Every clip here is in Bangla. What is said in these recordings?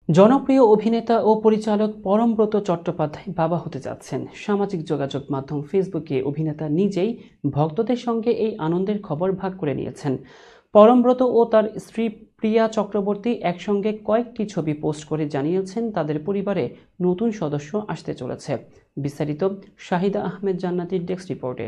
জনপ্রিয় অভিনেতা ও পরিচালক পরমব্রত চট্টোপাধ্যায় বাবা হতে যাচ্ছেন। সামাজিক যোগাযোগ মাধ্যম ফেসবুকে অভিনেতা নিজেই ভক্তদের সঙ্গে এই আনন্দের খবর ভাগ করে নিয়েছেন। পরমব্রত ও তার স্ত্রী প্রিয়া চক্রবর্তী একসঙ্গে কয়েকটি ছবি পোস্ট করে জানিয়েছেন তাদের পরিবারে নতুন সদস্য আসতে চলেছে। বিস্তারিত শাহিদা আহমেদ জান্নাতীর ডেস্ক রিপোর্টে।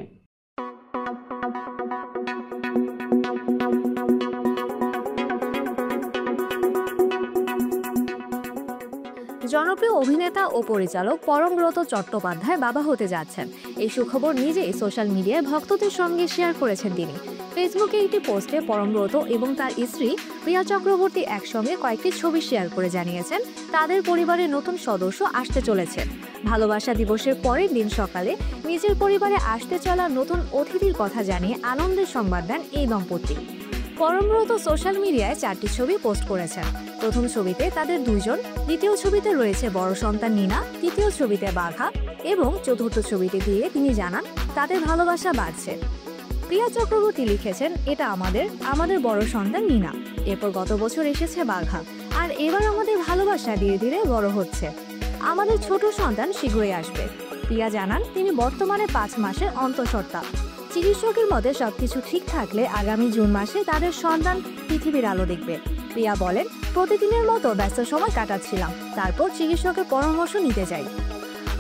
জনপ্রিয় অভিনেতা ও পরিচালক পরমব্রত চট্টোপাধ্যায় বাবা হতে যাচ্ছেন। এই সুখবর নিজেই সোশ্যাল মিডিয়ায় ভক্তদের সঙ্গে শেয়ার করেছেন তিনি। ফেসবুকে একটি পোস্টে পরমব্রত এবং তার স্ত্রী প্রিয়া চক্রবর্তী একসঙ্গে কয়েকটি ছবি শেয়ার করে জানিয়েছেন তাদের পরিবারে নতুন সদস্য আসতে চলেছে। ভালোবাসা দিবসের পরের দিন সকালে নিজের পরিবারে আসতে চলা নতুন অতিথির কথা জানিয়ে আনন্দের সংবাদ দেন এই দম্পতি। পরমব্রত সোশ্যাল মিডিয়ায় 4টি ছবি পোস্ট করেছেন। প্রথম ছবিতে তাদের দুইজন, দ্বিতীয় ছবিতে রয়েছে বড় সন্তান নীনা, তৃতীয় ছবিতে বাঘা এবং চতুর্থ ছবিতে দিয়ে তিনি জানান তাদের ভালোবাসা বাড়ছে। প্রিয়া চক্রবর্তী লিখেছেন, এটা আমাদের বড় সন্তান নীনা, এরপর গত বছর এসেছে বাঘা, আর এবার আমাদের ভালোবাসা ধীরে ধীরে বড় হচ্ছে। আমাদের ছোট সন্তান শীঘ্রই আসবে। প্রিয়া জানান তিনি বর্তমানে 5 মাসের অন্তঃসত্ত্বা। চিকিৎসকের মতে সবকিছু ঠিক থাকলে আগামী জুন মাসে তাদের সন্তান পৃথিবীর আলো দেখবে। প্রিয়া বলেন, প্রতিদিনের মতো ব্যস্ত সময় কাটাচ্ছিলাম, তারপর চিকিৎসকের পরামর্শ নিতে যাই।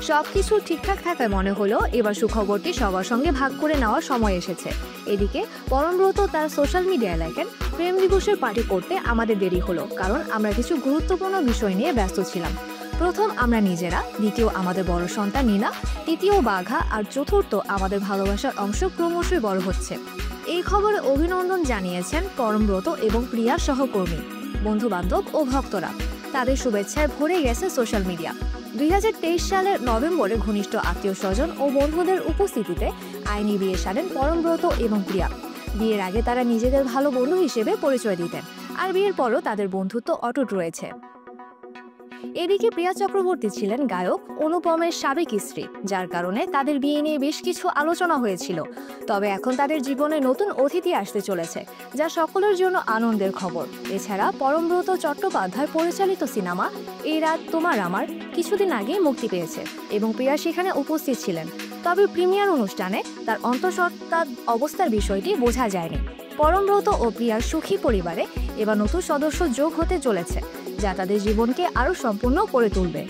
সবকিছু ঠিকঠাক থাকায় মনে হলো এবার সুখবরটি সবার সঙ্গে ভাগ করে নেওয়ার সময় এসেছে। এদিকে পরমব্রত তার সোশ্যাল মিডিয়ায় লেখেন, প্রেম দিবসের পার্টি করতে আমাদের দেরি হলো, কারণ আমরা কিছু গুরুত্বপূর্ণ বিষয় নিয়ে ব্যস্ত ছিলাম। প্রথম আমরা নিজেরা, দ্বিতীয় আমাদের বড় সন্তান নীনা, তৃতীয় বাঘা, আর চতুর্থ আমাদের ভালোবাসার অংশ ক্রমশই বড় হচ্ছে। এই খবরে অভিনন্দন জানিয়েছেন পরমব্রত এবং প্রিয়ার সহকর্মী, বন্ধুবান্ধব ও ভক্তরা। তাদের শুভেচ্ছায় ভরে গেছে সোশ্যাল মিডিয়া। 2023 সালের নভেম্বরে ঘনিষ্ঠ আত্মীয় স্বজন ও বন্ধুদের উপস্থিতিতে আইনি বিয়ে সারেন পরমব্রত এবং প্রিয়া। বিয়ের আগে তারা নিজেদের ভালো বন্ধু হিসেবে পরিচয় দিতেন, আর বিয়ের পরও তাদের বন্ধুত্ব অটুট রয়েছে। এদিকে প্রিয়া চক্রবর্তী ছিলেন গায়ক অনুপমের সাবেক স্ত্রী, যার কারণে তাদের বিয়ে নিয়ে বেশ কিছু আলোচনা হয়েছিল। তবে এখন তাদের জীবনে নতুন অতিথি আসতে চলেছে, যা সকলের জন্য আনন্দের খবর। এছাড়া পরমব্রত চট্টোপাধ্যায় পরিচালিত সিনেমা এই রাত তোমার আমার কিছুদিন আগেই মুক্তি পেয়েছে এবং প্রিয়া সেখানে উপস্থিত ছিলেন। তবে প্রিমিয়ার অনুষ্ঠানে তার অন্তঃসত্ত্বা অবস্থার বিষয়টি বোঝা যায়নি। পরমব্রত ও প্রিয়ার সুখী পরিবারে এবার নতুন সদস্য যোগ হতে চলেছে, যা তাদের জীবনকে আরও সম্পূর্ণ করে তুলবে।